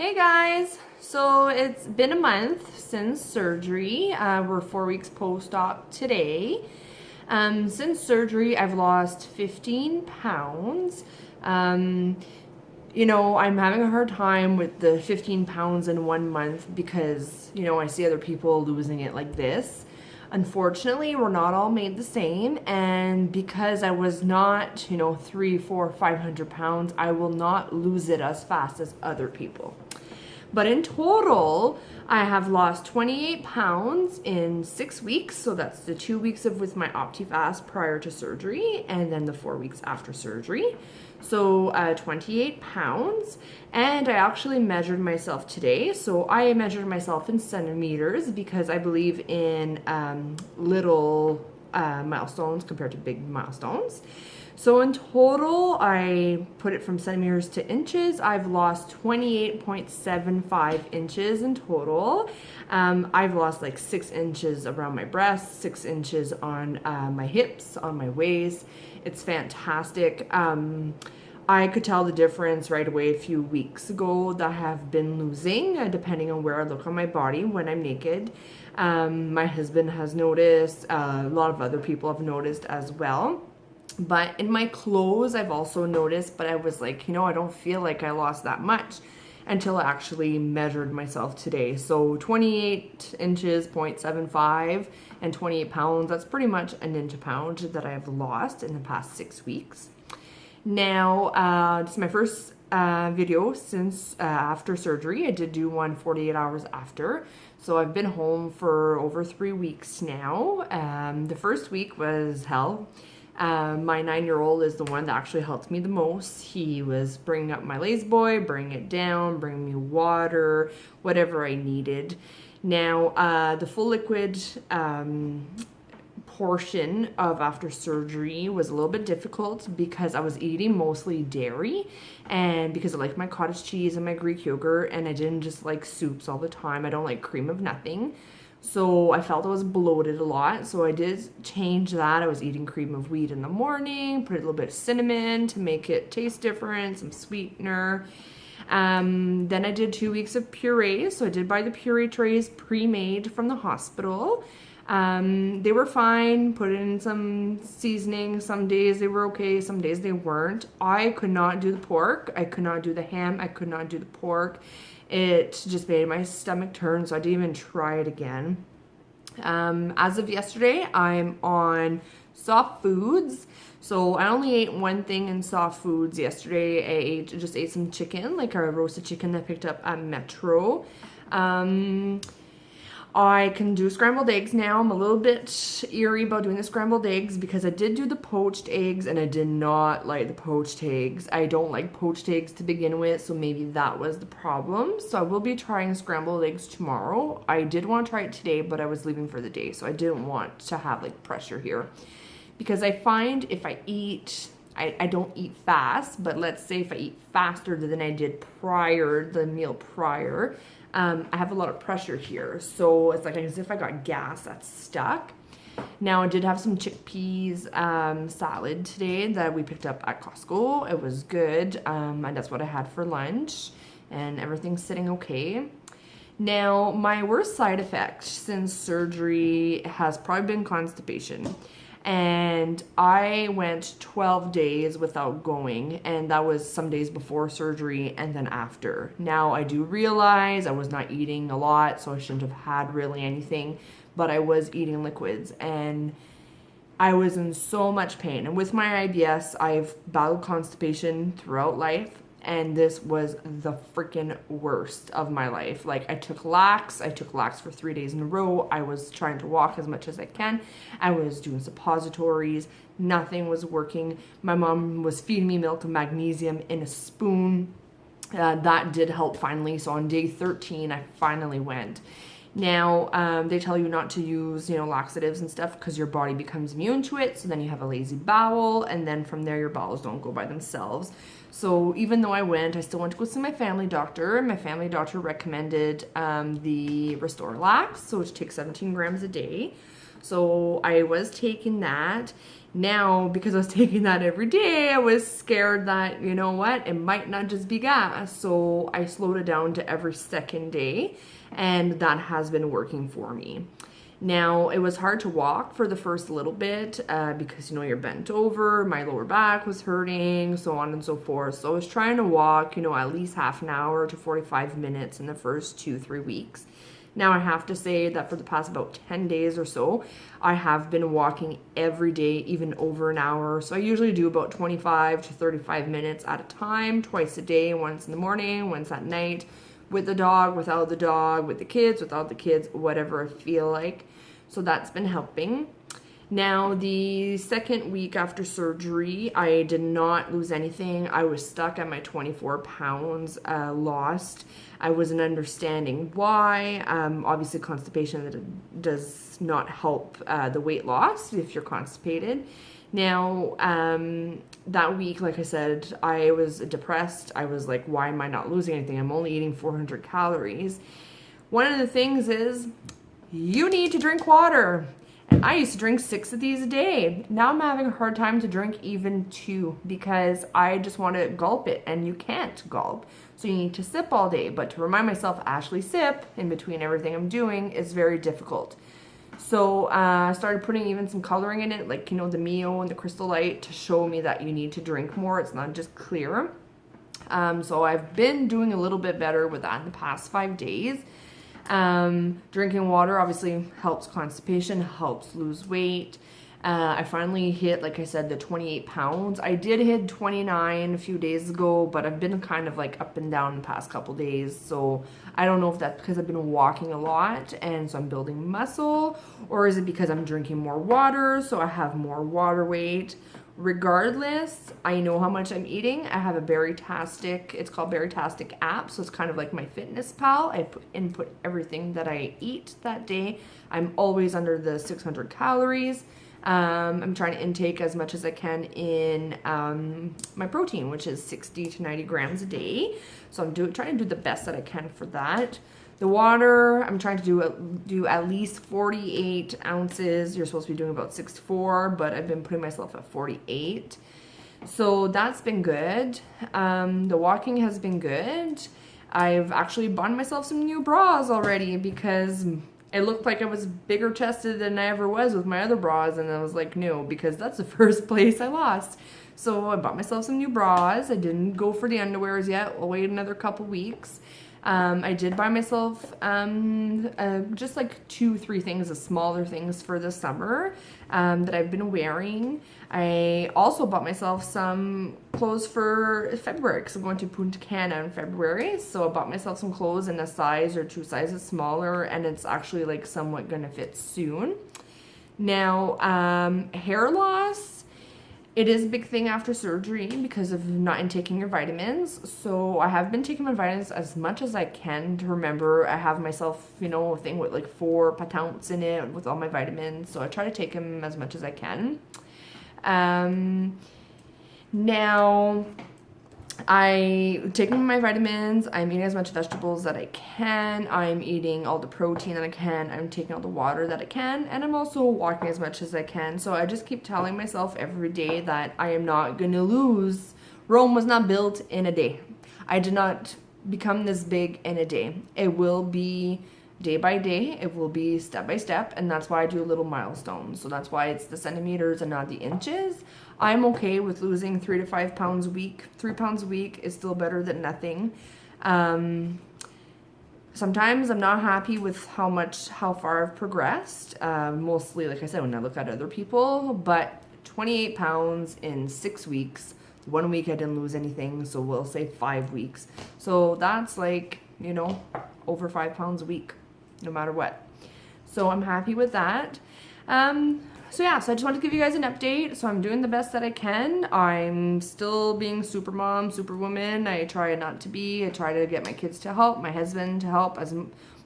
Hey guys, so it's been a month since surgery. We're 4 weeks post-op today. Since surgery, I've lost 15 pounds. I'm having a hard time with the 15 pounds in 1 month because, I see other people losing it like this. Unfortunately, we're not all made the same, and because I was not, 3, 4, 500 pounds, I will not lose it as fast as other people. But in total, I have lost 28 pounds in 6 weeks. So that's the 2 weeks with my OptiFast prior to surgery and then the 4 weeks after surgery. So 28 pounds. And I actually measured myself today. So I measured myself in centimeters because I believe in little milestones compared to big milestones. So in total, I put it from centimeters to inches. I've lost 28.75 inches in total. I've lost like 6 inches around my breasts, 6 inches on my hips, on my waist. It's fantastic. I could tell the difference right away a few weeks ago that I have been losing, depending on where I look on my body when I'm naked. My husband has noticed, a lot of other people have noticed as well. But in my clothes, I've also noticed, but I was like, I don't feel like I lost that much until I actually measured myself today. So 28 inches, 0.75, and 28 pounds, that's pretty much an inch a pound that I have lost in the past 6 weeks. Now, this is my first video since after surgery. I did do one 48 hours after. So I've been home for over 3 weeks now. The first week was hell. My 9-year-old is the one that actually helped me the most. He was bringing up my lazy boy, bringing it down, bringing me water, whatever I needed. Now, the full liquid portion of after surgery was a little bit difficult because I was eating mostly dairy and because I like my cottage cheese and my Greek yogurt, and I didn't just like soups all the time. I don't like cream of nothing. So I felt I was bloated a lot. So I did change that. I was eating cream of wheat in the morning, put a little bit of cinnamon to make it taste different, some sweetener. Then I did 2 weeks of puree. So I did buy the puree trays pre-made from the hospital. They were fine, put in some seasoning. Some days they were okay, some days they weren't. I could not do the pork. I could not do the ham. I could not do the pork. It just made my stomach turn, so I didn't even try it again. As of yesterday, I'm on soft foods. So I only ate one thing in soft foods yesterday. I just ate some chicken, like a roasted chicken that I picked up at Metro. I can do scrambled eggs now. I'm a little bit eerie about doing the scrambled eggs because I did do the poached eggs and I did not like the poached eggs. I don't like poached eggs to begin with, so maybe that was the problem. So I will be trying scrambled eggs tomorrow. I did want to try it today, but I was leaving for the day, so I didn't want to have like pressure here. Because I find if I eat, I don't eat fast, but let's say if I eat faster than I did the meal prior, I have a lot of pressure here. So it's like as if I got gas that's stuck. Now I did have some chickpeas salad today that we picked up at Costco. It was good. And that's what I had for lunch. And everything's sitting okay. Now my worst side effect since surgery has probably been constipation. And I went 12 days without going, and that was some days before surgery and then after. Now I do realize I was not eating a lot, so I shouldn't have had really anything, but I was eating liquids and I was in so much pain. And with my IBS, I've battled constipation throughout life, and this was the freaking worst of my life. Like I took Lax for 3 days in a row. I was trying to walk as much as I can. I was doing suppositories. Nothing was working. My mom was feeding me milk and magnesium in a spoon. That did help finally. So on day 13, I finally went. Now, they tell you not to use, laxatives and stuff because your body becomes immune to it. So then you have a lazy bowel, and then from there, your bowels don't go by themselves. So even though I went, I still went to go see my family doctor. My family doctor recommended the Restore Lax, so which takes 17 grams a day. So I was taking that, Now, because I was taking that every day, I was scared that, you know what, it might not just be gas. So I slowed it down to every second day, and that has been working for me. Now, it was hard to walk for the first little bit because, you know, you're bent over, my lower back was hurting, so on and so forth. So I was trying to walk, you know, at least half an hour to 45 minutes in the first 2-3 weeks. Now, I have to say that for the past about 10 days or so, I have been walking every day, even over an hour. So I usually do about 25 to 35 minutes at a time, twice a day, once in the morning, once at night, with the dog, without the dog, with the kids, without the kids, whatever I feel like. So that's been helping. Now, the second week after surgery, I did not lose anything. I was stuck at my 24 pounds lost. I wasn't understanding why. Obviously, constipation does not help the weight loss if you're constipated. Now, that week, like I said, I was depressed. I was like, why am I not losing anything? I'm only eating 400 calories. One of the things is you need to drink water. And I used to drink 6 of these a day. Now I'm having a hard time to drink even 2 because I just want to gulp it, and you can't gulp. So you need to sip all day. But to remind myself, Ashley, sip in between everything I'm doing is very difficult. So I started putting even some coloring in it, like, you know, the Mio and the Crystal Light, to show me that you need to drink more. It's not just clear. So I've been doing a little bit better with that in the past 5 days. Drinking water obviously helps constipation, helps lose weight. I finally hit, like I said, the 28 pounds. I did hit 29 a few days ago, but I've been kind of like up and down the past couple days. So I don't know if that's because I've been walking a lot and so I'm building muscle, or is it because I'm drinking more water so I have more water weight. Regardless, I know how much I'm eating. I have a Berrytastic, it's called Berrytastic app, so it's kind of like my fitness pal. I input everything that I eat that day. I'm always under the 600 calories. I'm trying to intake as much as I can in my protein, which is 60 to 90 grams a day. So I'm trying to do the best that I can for that. The water, I'm trying to do at least 48 ounces. You're supposed to be doing about 64, but I've been putting myself at 48. So that's been good. The walking has been good. I've actually bought myself some new bras already because it looked like I was bigger chested than I ever was with my other bras, and I was like, no, because that's the first place I lost. So I bought myself some new bras. I didn't go for the underwears yet. I'll wait another couple weeks. I did buy myself just like 2-3 things, the smaller things for the summer that I've been wearing. I also bought myself some clothes for February because I'm going to Punta Cana in February. So I bought myself some clothes in a size or 2 sizes smaller, and it's actually like somewhat going to fit soon. Now, hair loss. It is a big thing after surgery because of not taking your vitamins. So I have been taking my vitamins as much as I can to remember. I have myself, you know, a thing with like 4 patents in it with all my vitamins. So I try to take them as much as I can. Now, I'm taking my vitamins, I'm eating as much vegetables that I can, I'm eating all the protein that I can, I'm taking all the water that I can, and I'm also walking as much as I can. So I just keep telling myself every day that I am not going to lose. Rome was not built in a day. I did not become this big in a day. It will be day by day, it will be step by step, and that's why I do little milestones. So that's why it's the centimeters and not the inches. I'm okay with losing 3 to 5 pounds a week. 3 pounds a week is still better than nothing. Sometimes I'm not happy with how far I've progressed. Mostly, like I said, when I look at other people, but 28 pounds in 6 weeks. 1 week I didn't lose anything, so we'll say 5 weeks. So that's like, you know, over 5 pounds a week, no matter what. So I'm happy with that. So I just wanted to give you guys an update. So I'm doing the best that I can. I'm still being super mom, superwoman. I try not to be. I try to get my kids to help, my husband to help, as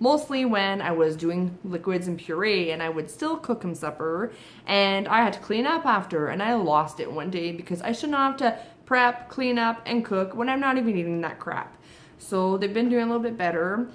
mostly when I was doing liquids and puree, and I would still cook him supper, and I had to clean up after, and I lost it one day because I should not have to prep, clean up, and cook when I'm not even eating that crap. So they've been doing a little bit better.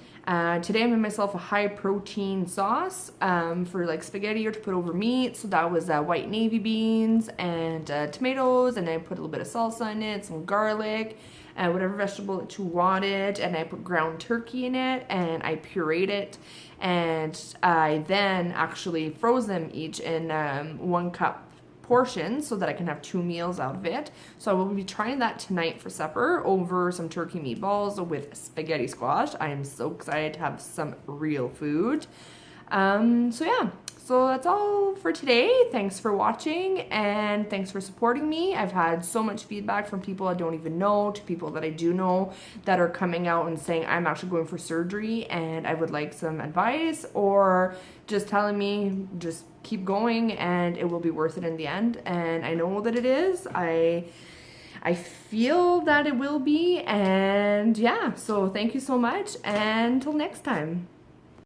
Today I made myself a high protein sauce for like spaghetti or to put over meat. So that was white navy beans and tomatoes, and I put a little bit of salsa in it, some garlic, whatever vegetable that you wanted, and I put ground turkey in it, and I pureed it, and I then actually froze them each in 1 cup portions so that I can have 2 meals out of it. So I will be trying that tonight for supper over some turkey meatballs with spaghetti squash. I am so excited to have some real food. So yeah, so that's all for today. Thanks for watching and thanks for supporting me. I've had so much feedback from people I don't even know to people that I do know that are coming out and saying I'm actually going for surgery and I would like some advice, or just telling me just keep going and it will be worth it in the end. And I know that it is. I feel that it will be, and yeah, so thank you so much and until next time.